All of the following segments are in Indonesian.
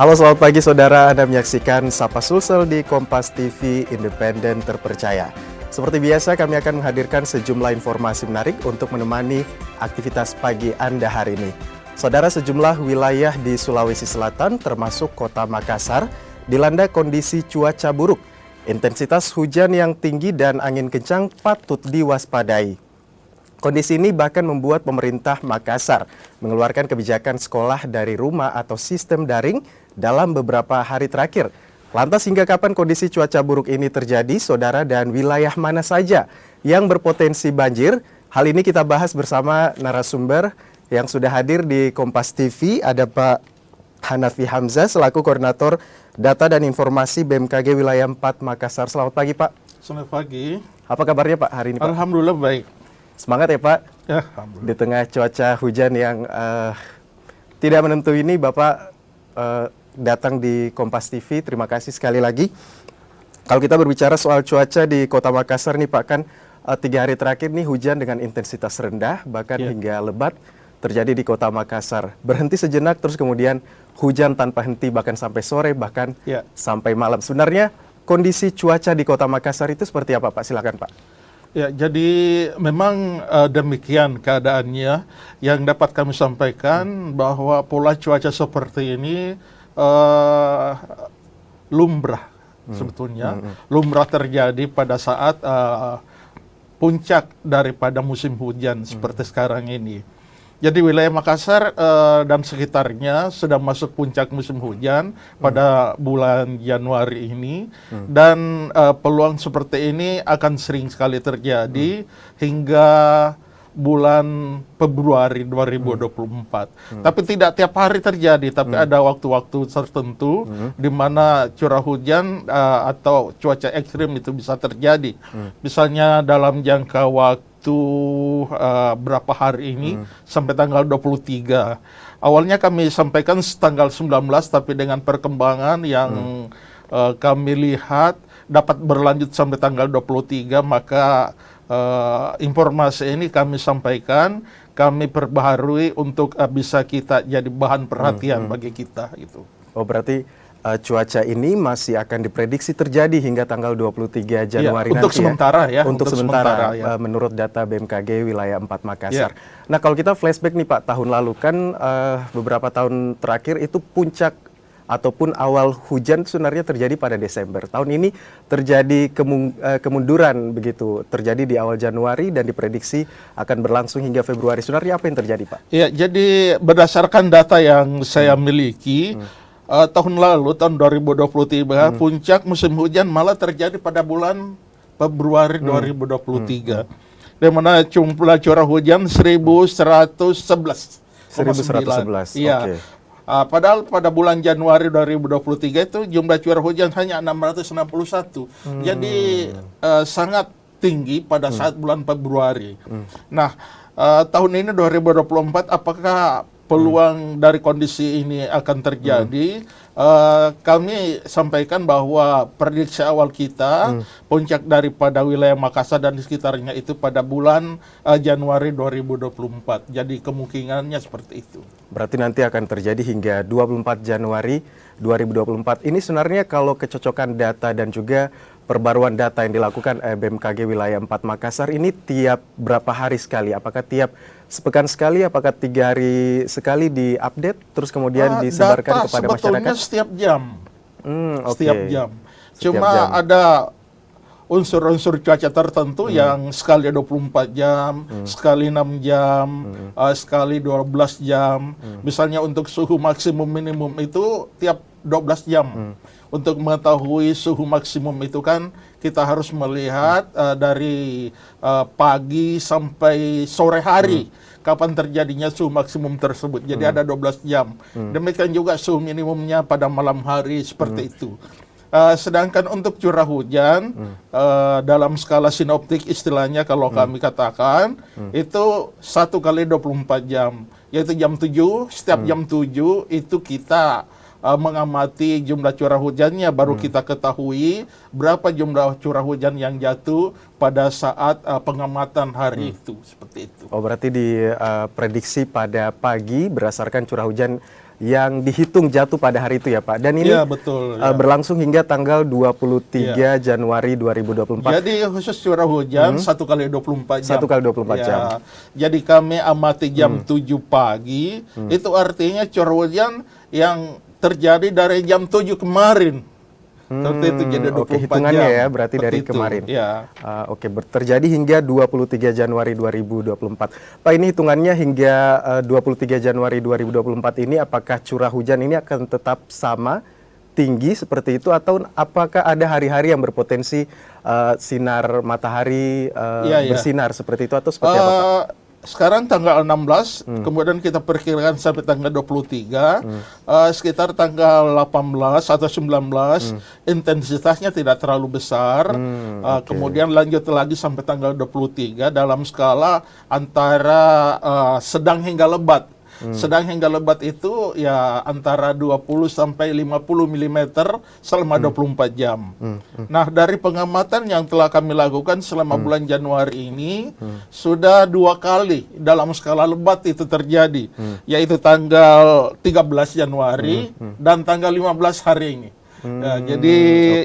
Halo, selamat pagi saudara. Anda menyaksikan Sapa Sulsel di Kompas TV Independen Terpercaya. Seperti biasa, kami akan menghadirkan sejumlah informasi menarik untuk menemani aktivitas pagi Anda hari ini. Saudara, sejumlah wilayah di Sulawesi Selatan termasuk Kota Makassar dilanda kondisi cuaca buruk. Intensitas hujan yang tinggi dan angin kencang patut diwaspadai. Kondisi ini bahkan membuat pemerintah Makassar mengeluarkan kebijakan sekolah dari rumah atau sistem daring dalam beberapa hari terakhir. Lantas hingga kapan kondisi cuaca buruk ini terjadi, saudara, dan wilayah mana saja yang berpotensi banjir? Hal ini kita bahas bersama narasumber yang sudah hadir di Kompas TV. Ada Pak Hanafi Hamzah selaku Koordinator Data dan Informasi BMKG Wilayah 4 Makassar. Selamat pagi, Pak. Selamat pagi. Apa kabarnya, Pak, hari ini, Pak? Alhamdulillah baik. Semangat ya, Pak. Ya, alhamdulillah. Di tengah cuaca hujan yang tidak menentu ini, Bapak datang di Kompas TV. Terima kasih sekali lagi. Kalau kita berbicara soal cuaca di Kota Makassar nih, Pak, kan 3 hari terakhir nih hujan dengan intensitas rendah, bahkan hingga lebat terjadi di Kota Makassar. Berhenti sejenak, terus kemudian hujan tanpa henti, bahkan sampai sore, bahkan sampai malam. Sebenarnya kondisi cuaca di Kota Makassar itu seperti apa, Pak? Silakan, Pak. Ya, jadi memang demikian keadaannya. Yang dapat kami sampaikan bahwa pola cuaca seperti ini lumrah sebetulnya. Lumrah terjadi pada saat puncak daripada musim hujan seperti sekarang ini. Jadi wilayah Makassar dan sekitarnya sudah masuk puncak musim hujan pada bulan Januari ini. Dan peluang seperti ini akan sering sekali terjadi hingga bulan Februari 2024. Tapi tidak tiap hari terjadi, tapi ada waktu-waktu tertentu di mana curah hujan atau cuaca ekstrim itu bisa terjadi. Misalnya dalam jangka waktu berapa hari ini sampai tanggal 23. Awalnya kami sampaikan tanggal 19, tapi dengan perkembangan yang kami lihat dapat berlanjut sampai tanggal 23, maka informasi ini kami sampaikan, kami perbaharui untuk bisa kita jadi bahan perhatian bagi kita gitu. Oh, berarti cuaca ini masih akan diprediksi terjadi hingga tanggal 23 Januari untuk nanti sementara ya? Untuk sementara ya. Menurut data BMKG Wilayah 4 Makassar. Nah, kalau kita flashback nih, Pak, tahun lalu kan beberapa tahun terakhir itu puncak ataupun awal hujan sebenarnya terjadi pada Desember. Tahun ini terjadi kemunduran begitu, terjadi di awal Januari dan diprediksi akan berlangsung hingga Februari. Sebenarnya apa yang terjadi, Pak? Ya, jadi berdasarkan data yang saya miliki, tahun lalu, tahun 2023, puncak musim hujan malah terjadi pada bulan Februari 2023. Di mana jumlah curah hujan 1111. 1111, iya. Oke. Padahal pada bulan Januari 2023 itu jumlah curah hujan hanya 661. Jadi sangat tinggi pada saat bulan Februari. Nah, tahun ini 2024 apakah peluang dari kondisi ini akan terjadi? Kami sampaikan bahwa prediksi awal kita puncak daripada wilayah Makassar dan di sekitarnya itu pada bulan Januari 2024. Jadi kemungkinannya seperti itu. Berarti nanti akan terjadi hingga 24 Januari 2024. Ini sebenarnya kalau kecocokan data dan juga perbaruan data yang dilakukan BMKG Wilayah 4 Makassar ini tiap berapa hari sekali? Apakah tiap sepekan sekali? Apakah 3 hari sekali diupdate terus kemudian disebarkan kepada masyarakat? Sebetulnya setiap jam. Setiap jam. Setiap Cuma jam. ada unsur-unsur cuaca tertentu yang sekali 24 jam, sekali 6 jam, sekali 12 jam. Misalnya untuk suhu maksimum minimum itu tiap 12 jam. Untuk mengetahui suhu maksimum itu kan kita harus melihat dari pagi sampai sore hari kapan terjadinya suhu maksimum tersebut. Jadi ada 12 jam. Demikian juga suhu minimumnya pada malam hari seperti itu. Sedangkan untuk curah hujan dalam skala sinoptik istilahnya kalau kami katakan itu 1 kali 24 jam, yaitu jam 7, setiap jam 7 itu kita mengamati jumlah curah hujannya, baru kita ketahui berapa jumlah curah hujan yang jatuh pada saat pengamatan hari itu, seperti itu. Oh, berarti diprediksi pada pagi berdasarkan curah hujan yang dihitung jatuh pada hari itu ya Pak. Dan ini Iya, betul. Ya. berlangsung hingga tanggal 23 Januari 2024. Jadi khusus curah hujan 1 kali 24 jam. 1 kali 24 jam. Jadi kami amati jam 7 pagi, itu artinya curah hujan yang terjadi dari jam 7 kemarin. Seperti itu, jadi 24 Oke, hitungannya jam. ya berarti Seperti dari itu, kemarin. Ya. Oke, terjadi hingga 23 Januari 2024. Pak, ini hitungannya hingga 23 Januari 2024 ini apakah curah hujan ini akan tetap sama tinggi seperti itu atau apakah ada hari-hari yang berpotensi sinar matahari bersinar seperti itu atau seperti apa Pak? Sekarang tanggal 16, kemudian kita perkirakan sampai tanggal 23, sekitar tanggal 18 atau 19, intensitasnya tidak terlalu besar. Kemudian lanjut lagi sampai tanggal 23 dalam skala antara sedang hingga lebat. Sedang hingga lebat itu ya antara 20 sampai 50 mm selama 24 jam. Nah, dari pengamatan yang telah kami lakukan selama bulan Januari ini, sudah 2 kali dalam skala lebat itu terjadi, yaitu tanggal 13 Januari dan tanggal 15 hari ini. Jadi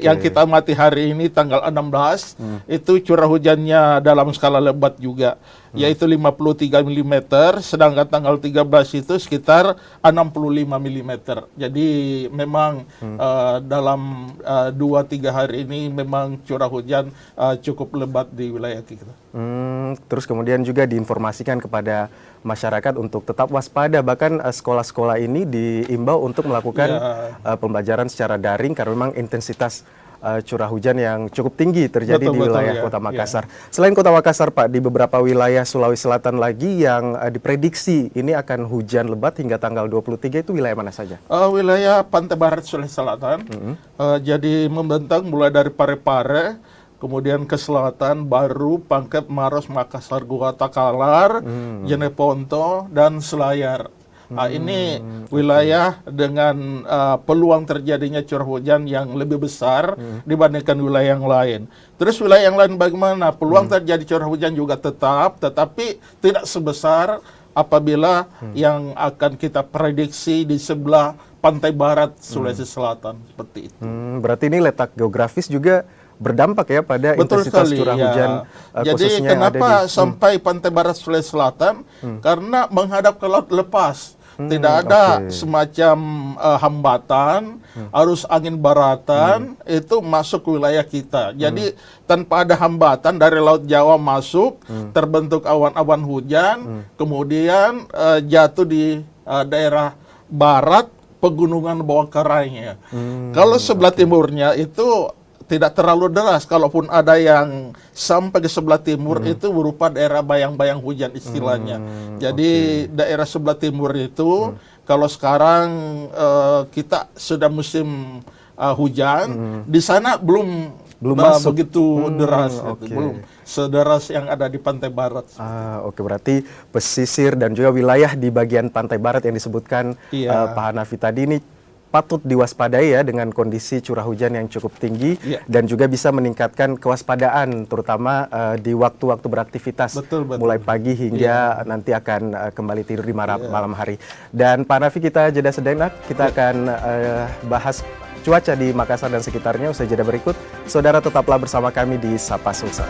yang kita amati hari ini tanggal 16 itu curah hujannya dalam skala lebat juga, yaitu 53 mm, sedangkan tanggal 13 itu sekitar 65 mm. Jadi memang dalam 2-3 hari ini memang curah hujan cukup lebat di wilayah kita. Terus kemudian juga diinformasikan kepada masyarakat untuk tetap waspada, bahkan sekolah-sekolah ini diimbau untuk melakukan pembelajaran secara daring karena memang intensitas curah hujan yang cukup tinggi terjadi di wilayah Kota Makassar. Selain Kota Makassar Pak, di beberapa wilayah Sulawesi Selatan lagi yang diprediksi ini akan hujan lebat hingga tanggal 23 itu wilayah mana saja? Wilayah pantai barat Sulawesi Selatan, jadi membentang mulai dari Parepare, kemudian ke selatan Baru, Pangkep, Maros, Makassar, Gua Takalar, Jeneponto, dan Selayar. Ini wilayah dengan peluang terjadinya curah hujan yang lebih besar dibandingkan wilayah yang lain. Terus wilayah yang lain bagaimana? Peluang terjadi curah hujan juga tetap, tetapi tidak sebesar apabila yang akan kita prediksi di sebelah pantai barat Sulawesi Selatan, seperti itu. Berarti ini letak geografis juga berdampak ya pada intensitas curah hujan Jadi khususnya kenapa sampai pantai barat Sulawesi Selatan? Karena menghadap ke laut lepas. Tidak ada semacam hambatan, arus angin baratan itu masuk ke wilayah kita. Jadi tanpa ada hambatan dari Laut Jawa masuk, terbentuk awan-awan hujan, kemudian jatuh di daerah barat pegunungan bawah karangnya. Kalau sebelah timurnya itu tidak terlalu deras, kalaupun ada yang sampai ke sebelah timur itu berupa daerah bayang-bayang hujan istilahnya. Jadi daerah sebelah timur itu kalau sekarang kita sudah musim hujan, di sana belum begitu deras, belum sederas yang ada di pantai barat. Berarti pesisir dan juga wilayah di bagian pantai barat yang disebutkan Pak Hanafi tadi ini patut diwaspadai ya dengan kondisi curah hujan yang cukup tinggi dan juga bisa meningkatkan kewaspadaan terutama di waktu-waktu beraktivitas mulai pagi hingga nanti akan kembali tidur di malam hari. Dan Pak Hanafi, kita jeda sejenak, kita akan bahas cuaca di Makassar dan sekitarnya usai jeda berikut. Saudara tetaplah bersama kami di Sapa Sulsel.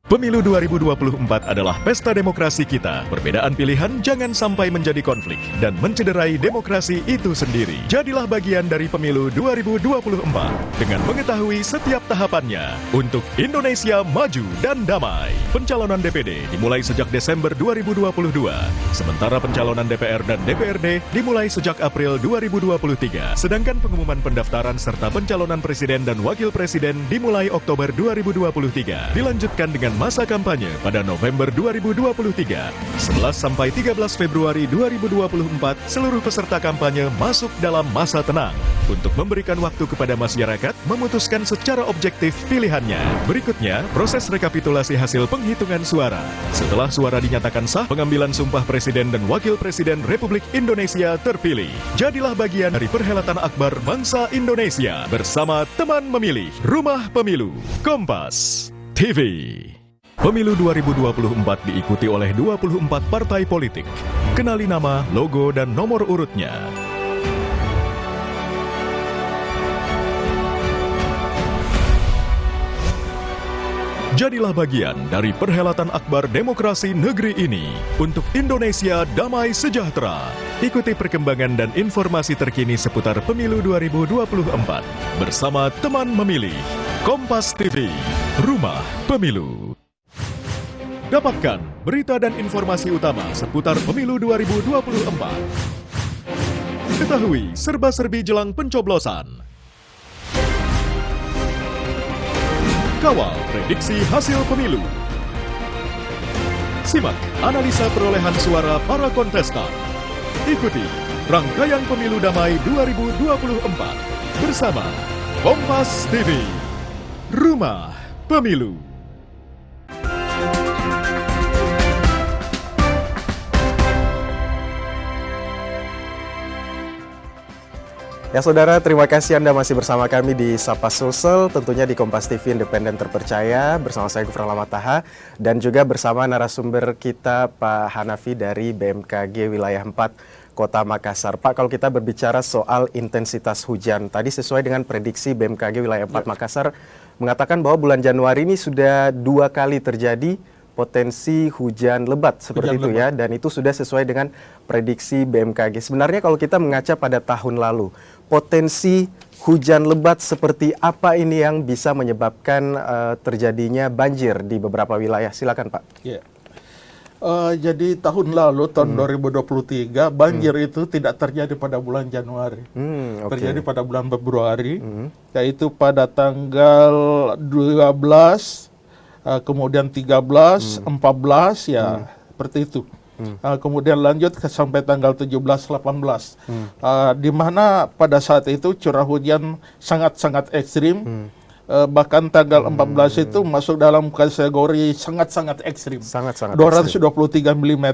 Pemilu 2024 adalah pesta demokrasi kita. Perbedaan pilihan jangan sampai menjadi konflik dan mencederai demokrasi itu sendiri. Jadilah bagian dari Pemilu 2024 dengan mengetahui setiap tahapannya untuk Indonesia maju dan damai. Pencalonan DPD dimulai sejak Desember 2022, sementara pencalonan DPR dan DPRD dimulai sejak April 2023. Sedangkan pengumuman pendaftaran serta pencalonan presiden dan wakil presiden dimulai Oktober 2023. Dilanjutkan dengan masa kampanye pada November 2023. 11 sampai 13 Februari 2024, seluruh peserta kampanye masuk dalam masa tenang. untuk memberikan waktu kepada masyarakat memutuskan secara objektif pilihannya. Berikutnya, proses rekapitulasi hasil penghitungan suara. Setelah suara dinyatakan sah, pengambilan sumpah Presiden dan Wakil Presiden Republik Indonesia terpilih. Jadilah bagian dari perhelatan akbar bangsa Indonesia bersama teman memilih Rumah Pemilu Kompas TV. Pemilu 2024 diikuti oleh 24 partai politik. Kenali nama, logo, dan nomor urutnya. Jadilah bagian dari perhelatan akbar demokrasi negeri ini untuk Indonesia damai sejahtera. Ikuti perkembangan dan informasi terkini seputar Pemilu 2024 bersama teman memilih Kompas TV, Rumah Pemilu. Dapatkan berita dan informasi utama seputar Pemilu 2024. Ketahui serba-serbi jelang pencoblosan. Kawal prediksi hasil pemilu. Simak analisa perolehan suara para kontestan. Ikuti rangkaian Pemilu Damai 2024 bersama Kompas TV, Rumah Pemilu. Ya saudara, terima kasih Anda masih bersama kami di Sapa Sulsel, tentunya di Kompas TV Independen Terpercaya, bersama saya Gufran Lamataha, dan juga bersama narasumber kita Pak Hanafi dari BMKG Wilayah 4 Kota Makassar. Pak, kalau kita berbicara soal intensitas hujan, tadi sesuai dengan prediksi BMKG Wilayah 4 Makassar, mengatakan bahwa bulan Januari ini sudah 2 kali terjadi potensi hujan lebat seperti itu ya, dan itu sudah sesuai dengan prediksi BMKG. Sebenarnya kalau kita mengaca pada tahun lalu, potensi hujan lebat seperti apa ini yang bisa menyebabkan terjadinya banjir di beberapa wilayah? Silakan Pak. Ya. Jadi tahun lalu, tahun 2023, banjir itu tidak terjadi pada bulan Januari. Terjadi pada bulan Februari, yaitu pada tanggal 12, kemudian 13, 14, ya seperti itu. Kemudian lanjut sampai tanggal 17, 18. Di mana pada saat itu curah hujan sangat-sangat ekstrim. Bahkan tanggal 14 itu masuk dalam kategori sangat-sangat ekstrim. Sangat-sangat 223 mm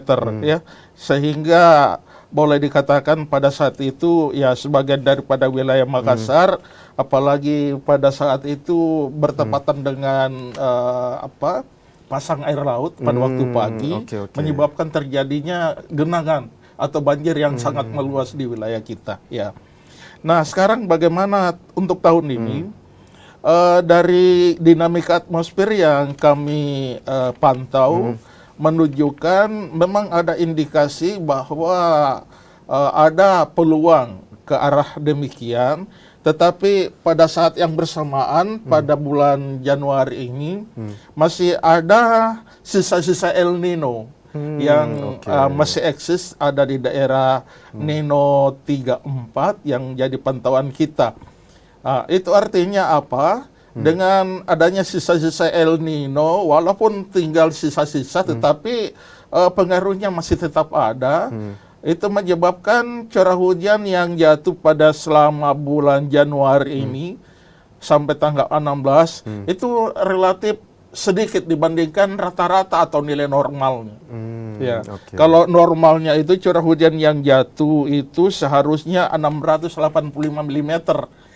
ya. Sehingga boleh dikatakan pada saat itu ya sebagian daripada wilayah Makassar, apalagi pada saat itu bertepatan dengan pasang air laut pada waktu pagi, menyebabkan terjadinya genangan atau banjir yang sangat meluas di wilayah kita. Ya. Nah sekarang bagaimana untuk tahun ini? Dari dinamika atmosfer yang kami pantau, menunjukkan memang ada indikasi bahwa ada peluang ke arah demikian. Tetapi pada saat yang bersamaan, pada bulan Januari ini, masih ada sisa-sisa El Nino yang masih eksis, ada di daerah Nino 34 yang jadi pantauan kita. Itu artinya apa? Dengan adanya sisa-sisa El Nino, walaupun tinggal sisa-sisa, tetapi pengaruhnya masih tetap ada. Itu menyebabkan curah hujan yang jatuh pada selama bulan Januari ini sampai tanggal 16 itu relatif sedikit dibandingkan rata-rata atau nilai normalnya. Kalau normalnya itu curah hujan yang jatuh itu seharusnya 685 mm.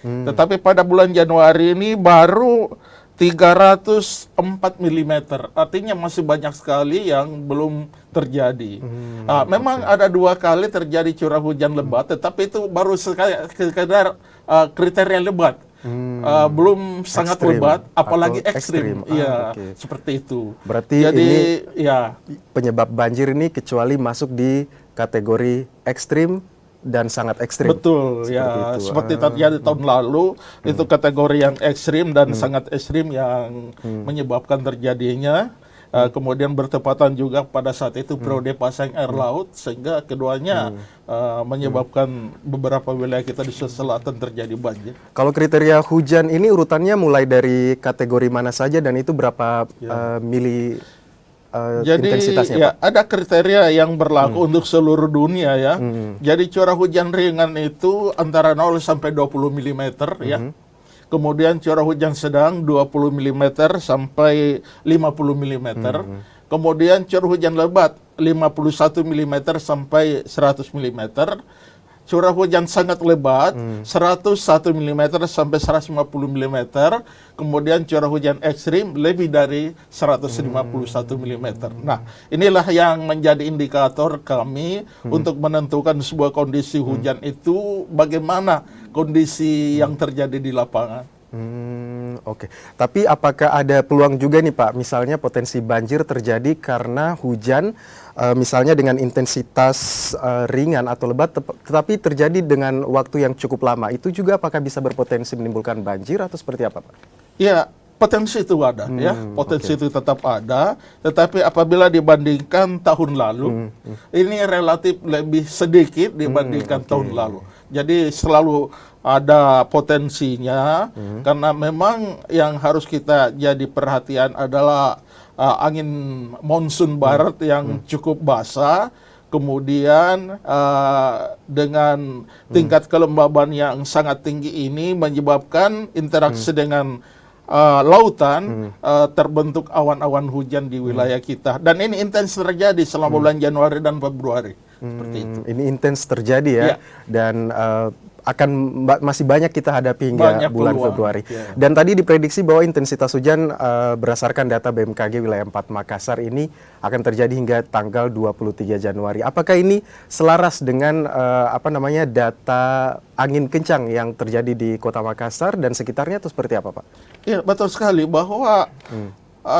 Tetapi pada bulan Januari ini baru 304 mm. Artinya masih banyak sekali yang belum terjadi. Memang ada 2 kali terjadi curah hujan lebat, tetapi itu baru sekedar kriteria lebat. Belum sangat lebat, apalagi ekstrim. Iya, seperti itu. Berarti jadi, ini ya penyebab banjir ini kecuali masuk di kategori ekstrim dan sangat ekstrim. Betul, ya. Seperti terjadi tahun lalu, itu kategori yang ekstrim dan sangat ekstrim yang menyebabkan terjadinya. Kemudian bertepatan juga pada saat itu periode pasang air laut, sehingga keduanya menyebabkan beberapa wilayah kita di selatan terjadi banjir. Kalau kriteria hujan ini urutannya mulai dari kategori mana saja dan itu berapa intensitasnya, ya, Pak? ada kriteria yang berlaku untuk seluruh dunia ya. Jadi curah hujan ringan itu antara 0 sampai 20 mm ya. Kemudian curah hujan sedang 20 mm sampai 50 mm. Kemudian curah hujan lebat 51 mm sampai 100 mm. Curah hujan sangat lebat 101 mm sampai 150 mm. Kemudian curah hujan ekstrim lebih dari 151 mm. Nah, inilah yang menjadi indikator kami untuk menentukan sebuah kondisi hujan itu bagaimana kondisi yang terjadi di lapangan. Oke. Tapi apakah ada peluang juga nih Pak, misalnya potensi banjir terjadi karena hujan misalnya dengan intensitas ringan atau lebat tetapi terjadi dengan waktu yang cukup lama, itu juga apakah bisa berpotensi menimbulkan banjir atau seperti apa Pak? Ya, potensi itu ada ya, potensi itu tetap ada, tetapi apabila dibandingkan tahun lalu, ini relatif lebih sedikit dibandingkan tahun lalu. Jadi selalu ada potensinya, karena memang yang harus kita jadi perhatian adalah angin monsun barat yang cukup basah, kemudian dengan tingkat kelembaban yang sangat tinggi ini menyebabkan interaksi dengan lautan, terbentuk awan-awan hujan di wilayah kita. Dan ini intens terjadi selama bulan Januari dan Februari. Seperti itu. Ini intens terjadi ya, dan akan masih banyak kita hadapi hingga Banyak bulan peluang. Februari. Dan tadi diprediksi bahwa intensitas hujan berdasarkan data BMKG wilayah 4 Makassar ini akan terjadi hingga tanggal 23 Januari. Apakah ini selaras dengan data angin kencang yang terjadi di Kota Makassar dan sekitarnya atau seperti apa, Pak? Iya, betul sekali bahwa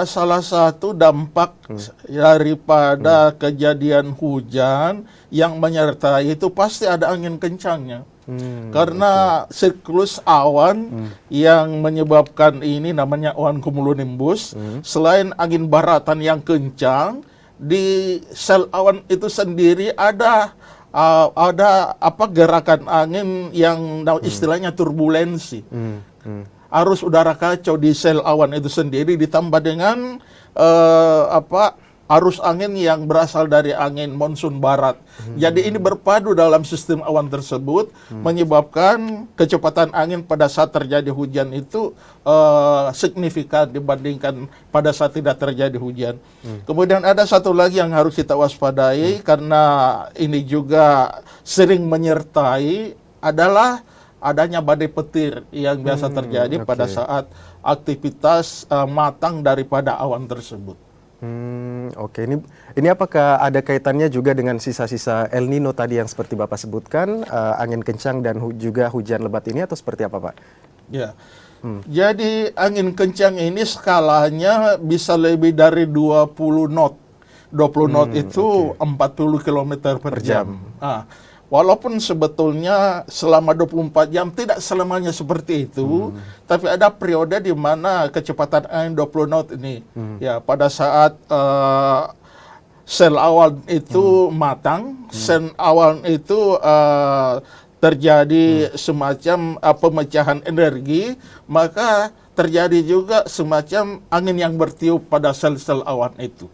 salah satu dampak daripada kejadian hujan yang menyertai itu pasti ada angin kencangnya. Karena siklus awan yang menyebabkan ini namanya awan cumulonimbus, selain angin baratan yang kencang, di sel awan itu sendiri ada gerakan angin yang istilahnya turbulensi. Arus udara kacau di sel awan itu sendiri ditambah dengan arus angin yang berasal dari angin monsun barat. Jadi ini berpadu dalam sistem awan tersebut menyebabkan kecepatan angin pada saat terjadi hujan itu signifikan dibandingkan pada saat tidak terjadi hujan. Kemudian ada satu lagi yang harus kita waspadai karena ini juga sering menyertai adalah adanya badai petir yang biasa terjadi pada saat aktivitas matang daripada awan tersebut. Oke, ini apakah ada kaitannya juga dengan sisa-sisa El Nino tadi yang seperti Bapak sebutkan, angin kencang dan juga hujan lebat ini atau seperti apa, Pak? Ya, jadi angin kencang ini skalanya bisa lebih dari 20 knot. 20 knot itu 40 km per jam. Walaupun sebetulnya selama 24 jam tidak selamanya seperti itu, tapi ada periode di mana kecepatan angin 20 knot ini, ya pada saat sel awan itu matang, sel awan itu terjadi semacam pemecahan energi, maka terjadi juga semacam angin yang bertiup pada sel-sel awan itu.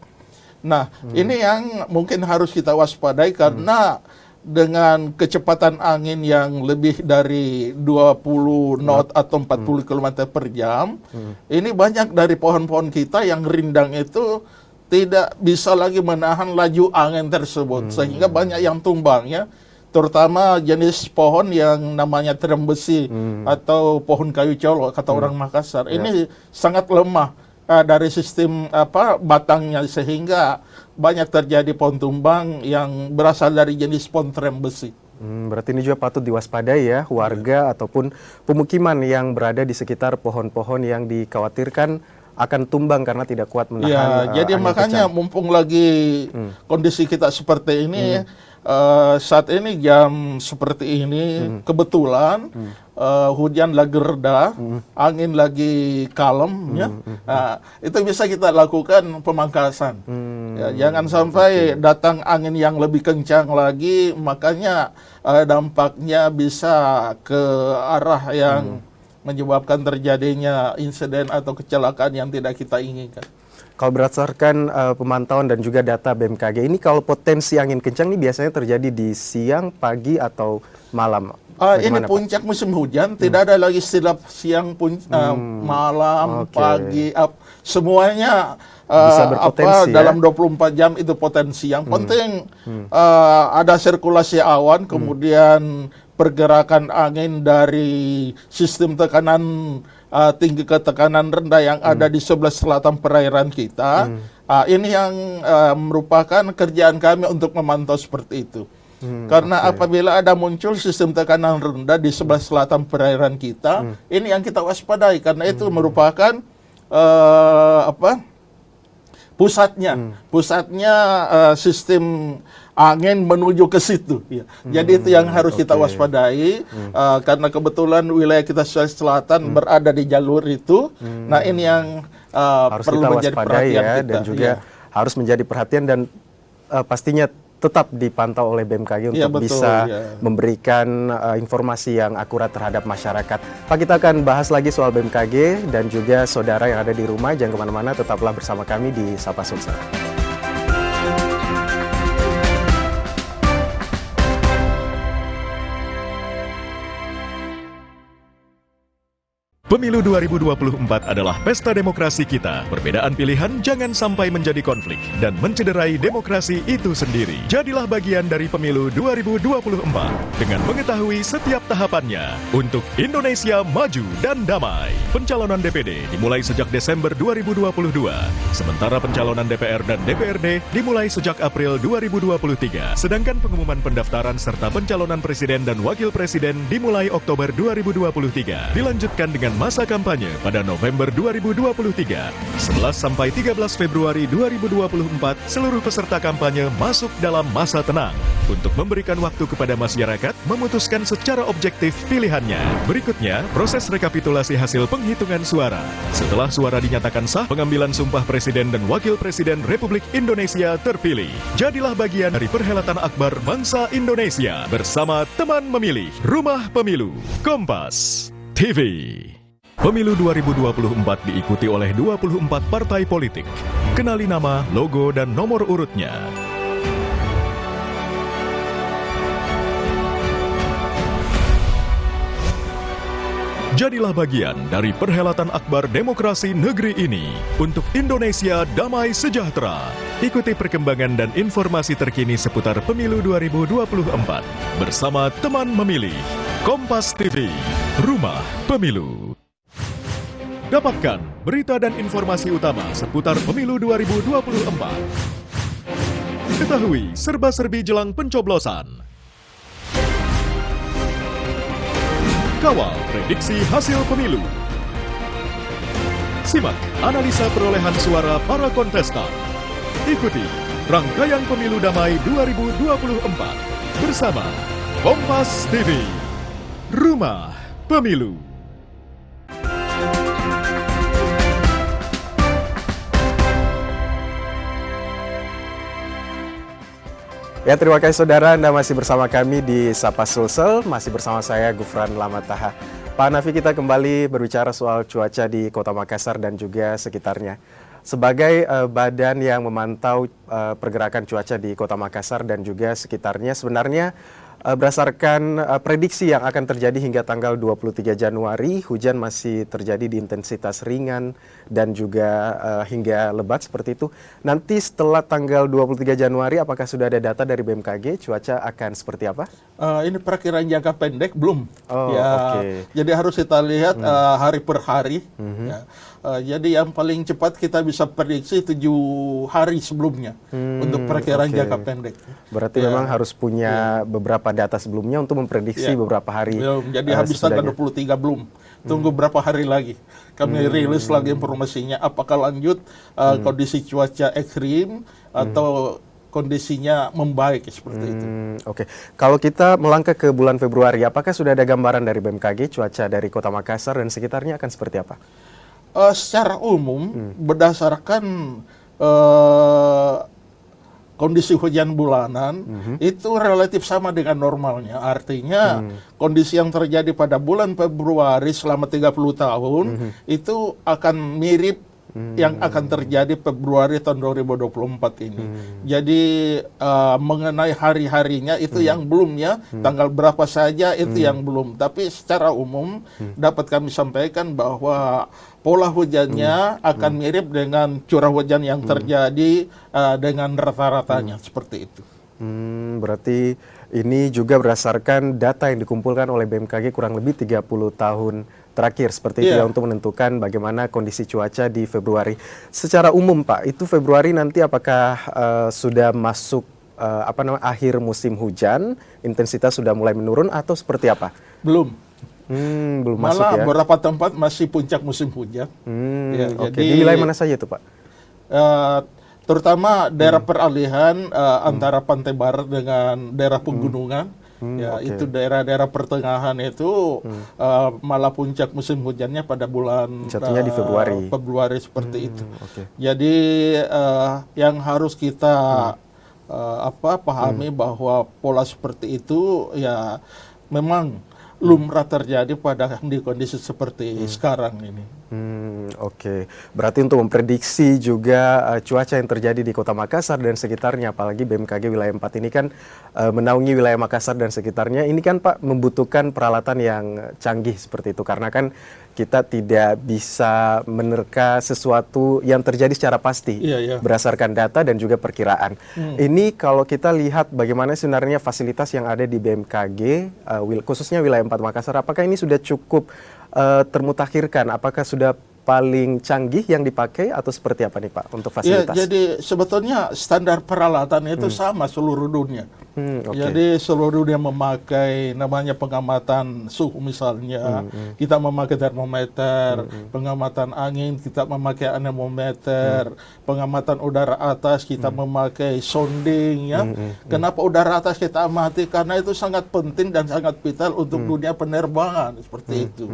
Nah, ini yang mungkin harus kita waspadai karena dengan kecepatan angin yang lebih dari 20 knot atau 40 km per jam, ini banyak dari pohon-pohon kita yang rindang itu tidak bisa lagi menahan laju angin tersebut, sehingga banyak yang tumbang ya, terutama jenis pohon yang namanya terem besi atau pohon kayu colo kata orang Makassar. Ini sangat lemah dari sistem batangnya, sehingga banyak terjadi pohon tumbang yang berasal dari jenis pohon terem besi. Berarti ini juga patut diwaspadai ya warga ataupun pemukiman yang berada di sekitar pohon-pohon yang dikhawatirkan akan tumbang karena tidak kuat menahan jadi angin makanya kencang. mumpung lagi kondisi kita seperti ini, saat ini jam seperti ini kebetulan hujan lagi reda, angin lagi kalem, ya. Itu bisa kita lakukan pemangkasan. Ya, jangan sampai datang angin yang lebih kencang lagi, makanya dampaknya bisa ke arah yang menyebabkan terjadinya insiden atau kecelakaan yang tidak kita inginkan. Kalau berdasarkan pemantauan dan juga data BMKG ini, kalau potensi angin kencang ini biasanya terjadi di siang, pagi, atau malam? Ini Bagaimana, Pak? puncak musim hujan, tidak ada lagi istilah siang, malam, Oke. pagi, semuanya Bisa berpotensi, ya? dalam 24 jam itu potensi. Yang penting ada sirkulasi awan, kemudian pergerakan angin dari sistem tekanan tinggi ke tekanan rendah yang ada di sebelah selatan perairan kita. Ini yang merupakan kerjaan kami untuk memantau seperti itu. Karena apabila ada muncul sistem tekanan rendah di sebelah selatan perairan kita, ini yang kita waspadai karena itu merupakan pusatnya sistem angin menuju ke situ. Ya. Jadi itu yang harus kita waspadai karena kebetulan wilayah kita selatan berada di jalur itu. Nah ini yang Harus perlu kita menjadi waspadai perhatian ya, kita. dan juga harus menjadi perhatian dan pastinya tetap dipantau oleh BMKG untuk Iya, betul, bisa ya. memberikan informasi yang akurat terhadap masyarakat. Pak, kita akan bahas lagi soal BMKG dan juga saudara yang ada di rumah. Jangan kemana-mana, tetaplah bersama kami di Sapa Sulsel. Pemilu 2024 adalah pesta demokrasi kita. Perbedaan pilihan jangan sampai menjadi konflik dan mencederai demokrasi itu sendiri. Jadilah bagian dari Pemilu 2024 dengan mengetahui setiap tahapannya untuk Indonesia maju dan damai. Pencalonan DPD dimulai sejak Desember 2022, sementara pencalonan DPR dan DPRD dimulai sejak April 2023. Sedangkan pengumuman pendaftaran serta pencalonan presiden dan wakil presiden dimulai Oktober 2023. Dilanjutkan dengan masa kampanye pada November 2023. 11 sampai 13 Februari 2024, seluruh peserta kampanye masuk dalam masa tenang untuk memberikan waktu kepada masyarakat memutuskan secara objektif pilihannya. Berikutnya, proses rekapitulasi hasil penghitungan suara. Setelah suara dinyatakan sah, pengambilan sumpah Presiden dan Wakil Presiden Republik Indonesia terpilih. Jadilah bagian dari perhelatan akbar bangsa Indonesia bersama teman memilih Rumah Pemilu Kompas TV. Pemilu 2024 diikuti oleh 24 partai politik. Kenali nama, logo, dan nomor urutnya. Jadilah bagian dari perhelatan akbar demokrasi negeri ini untuk Indonesia damai sejahtera. Ikuti perkembangan dan informasi terkini seputar Pemilu 2024 bersama teman memilih Kompas TV, Rumah Pemilu. Dapatkan berita dan informasi utama seputar Pemilu 2024. Ketahui serba-serbi jelang pencoblosan. Kawal prediksi hasil pemilu. Simak analisa perolehan suara para kontestan. Ikuti rangkaian Pemilu Damai 2024 bersama Kompas TV, Rumah Pemilu. Ya, terima kasih saudara, Anda masih bersama kami di Sapa Sulsel, masih bersama saya Gufran Lamataha. Pak Nafi, kita kembali berbicara soal cuaca di Kota Makassar dan juga sekitarnya. Sebagai badan yang memantau pergerakan cuaca di Kota Makassar dan juga sekitarnya, sebenarnya berdasarkan prediksi yang akan terjadi hingga tanggal 23 Januari, hujan masih terjadi di intensitas ringan dan juga hingga lebat seperti itu. Nanti setelah tanggal 23 Januari, apakah sudah ada data dari BMKG, cuaca akan seperti apa? Ini perkiraan jangka pendek belum. Oh, okay. Jadi harus kita lihat hari per hari. Ya. Jadi yang paling cepat kita bisa prediksi 7 hari sebelumnya untuk perkiraan jangka pendek. Berarti memang harus punya beberapa data sebelumnya untuk memprediksi beberapa hari. Belum. Jadi habis tanggal 23 belum. Tunggu berapa hari lagi. Kami rilis lagi informasinya. Apakah lanjut kondisi cuaca ekstrim atau kondisinya membaik seperti itu. Oke. Kalau kita melangkah ke bulan Februari, apakah sudah ada gambaran dari BMKG cuaca dari Kota Makassar dan sekitarnya akan seperti apa? Secara umum berdasarkan kondisi hujan bulanan itu relatif sama dengan normalnya. Artinya kondisi yang terjadi pada bulan Februari selama 30 tahun itu akan mirip yang akan terjadi Februari tahun 2024 ini. Jadi mengenai hari-harinya itu yang belum ya, tanggal berapa saja itu yang belum. Tapi secara umum dapat kami sampaikan bahwa pola hujannya akan mirip dengan curah hujan yang terjadi dengan rata-ratanya seperti itu. Berarti ini juga berdasarkan data yang dikumpulkan oleh BMKG kurang lebih 30 tahun terakhir seperti itu ya, untuk menentukan bagaimana kondisi cuaca di Februari. Secara umum Pak, itu Februari nanti apakah sudah masuk akhir musim hujan, intensitas sudah mulai menurun atau seperti apa? Belum. Belum masuk Malah ya. beberapa tempat masih puncak musim hujan. Oke. Di wilayah mana saja itu Pak? Terutama daerah peralihan antara pantai barat dengan daerah pegunungan. Itu daerah-daerah pertengahan itu malah puncak musim hujannya pada bulan jatuhnya di Februari. Februari seperti itu. Jadi yang harus kita pahami bahwa pola seperti itu ya memang lumrah terjadi pada di kondisi seperti sekarang ini. Oke. Berarti untuk memprediksi juga cuaca yang terjadi di Kota Makassar dan sekitarnya, apalagi BMKG wilayah 4 ini kan menaungi wilayah Makassar dan sekitarnya, ini kan Pak membutuhkan peralatan yang canggih seperti itu, karena kan kita tidak bisa menerka sesuatu yang terjadi secara pasti berdasarkan data dan juga perkiraan. Ini kalau kita lihat bagaimana sebenarnya fasilitas yang ada di BMKG, khususnya wilayah 4 Makassar, apakah ini sudah cukup termutakhirkan? Apakah sudah paling canggih yang dipakai atau seperti apa nih Pak untuk fasilitas? Ya, jadi sebetulnya standar peralatan itu sama seluruh dunia. Jadi seluruh dunia memakai namanya pengamatan suhu misalnya, kita memakai termometer, pengamatan angin kita memakai anemometer, pengamatan udara atas kita memakai sounding ya. Kenapa udara atas kita amati? Karena itu sangat penting dan sangat vital untuk dunia penerbangan seperti itu.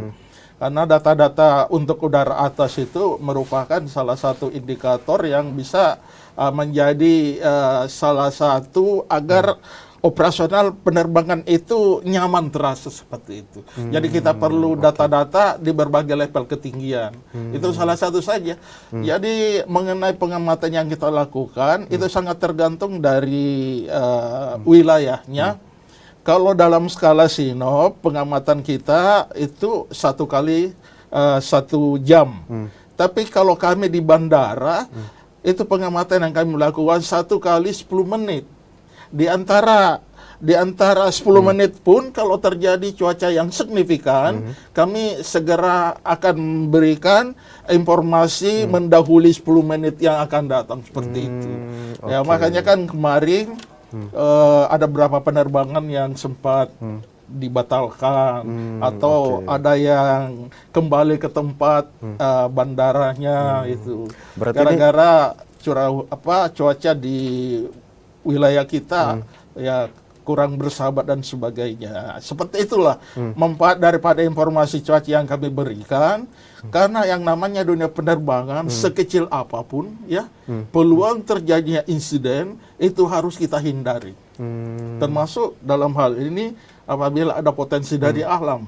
Karena data-data untuk udara atas itu merupakan salah satu indikator yang bisa menjadi salah satu agar operasional penerbangan itu nyaman terasa seperti itu. Jadi kita perlu data-data di berbagai level ketinggian. Itu salah satu saja. Jadi mengenai pengamatan yang kita lakukan itu sangat tergantung dari wilayahnya. Kalau dalam skala sinop, pengamatan kita itu 1 kali 1 jam. Tapi kalau kami di bandara, itu pengamatan yang kami lakukan 1 kali 10 menit. Di antara 10 menit pun kalau terjadi cuaca yang signifikan, kami segera akan memberikan informasi mendahului 10 menit yang akan datang seperti itu. Ya, makanya kan kemarin ada beberapa penerbangan yang sempat dibatalkan atau ada yang kembali ke tempat bandaranya itu gara-gara cuaca di wilayah kita ya kurang bersahabat dan sebagainya. Seperti itulah manfaat daripada informasi cuaca yang kami berikan. Karena yang namanya dunia penerbangan sekecil apapun ya, peluang terjadinya insiden itu harus kita hindari. Termasuk dalam hal ini apabila ada potensi dari alam.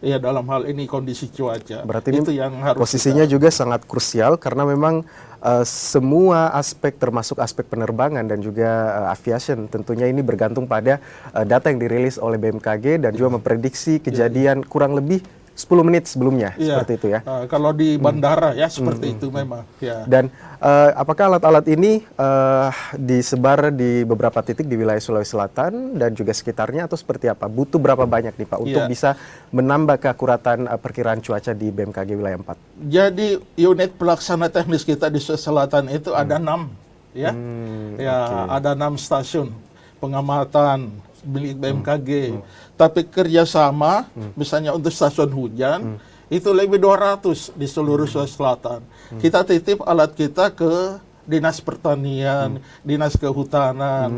Ya dalam hal ini kondisi cuaca. Berarti itu yang harus posisinya juga sangat krusial karena memang semua aspek termasuk aspek penerbangan dan juga aviation tentunya ini bergantung pada data yang dirilis oleh BMKG dan juga memprediksi kejadian kurang lebih 10 menit sebelumnya, seperti itu ya. Kalau di bandara ya seperti itu memang. Ya. Dan apakah alat-alat ini disebar di beberapa titik di wilayah Sulawesi Selatan dan juga sekitarnya atau seperti apa? Butuh berapa banyak nih Pak untuk bisa menambah keakuratan perkiraan cuaca di BMKG wilayah 4? Jadi unit pelaksana teknis kita di Sulawesi Selatan itu ada 6 ya. Ada 6 stasiun pengamatan milik BMKG. Tapi kerjasama, misalnya untuk stasiun hujan, itu lebih 200 di seluruh Sulawesi Selatan. Kita titip alat kita ke Dinas Pertanian, Dinas Kehutanan.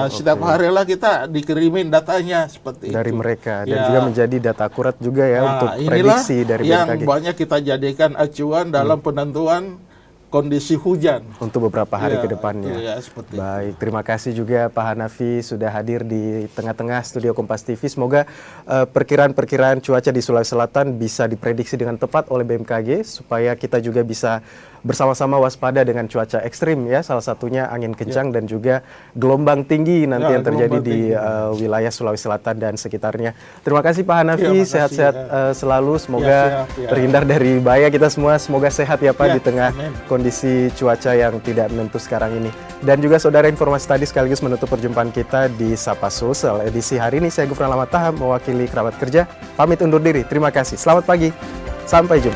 Setiap hari lah kita dikirimin datanya seperti dari itu. Mereka dan juga menjadi data akurat juga ya untuk prediksi dari BMKG. Yang banyak kita jadikan acuan dalam penentuan kondisi hujan untuk beberapa hari ke depannya. Baik, terima kasih juga Pak Hanafi sudah hadir di tengah-tengah studio Kompas TV. Semoga perkiraan-perkiraan cuaca di Sulawesi Selatan bisa diprediksi dengan tepat oleh BMKG supaya kita juga bisa bersama-sama waspada dengan cuaca ekstrim ya, salah satunya angin kencang dan juga gelombang tinggi nanti yang terjadi di wilayah Sulawesi Selatan dan sekitarnya. Terima kasih Pak Hanafi, makasih, sehat-sehat selalu, semoga siap, ya. terhindar dari bahaya kita semua, semoga sehat ya Pak Ya, di tengah amin. kondisi cuaca yang tidak menentu sekarang ini. Dan juga saudara, informasi tadi sekaligus menutup perjumpaan kita di Sapa Sosial edisi hari ini. Saya Gufran Lamataham mewakili kerabat kerja, pamit undur diri. Terima kasih. Selamat pagi. Sampai jumpa.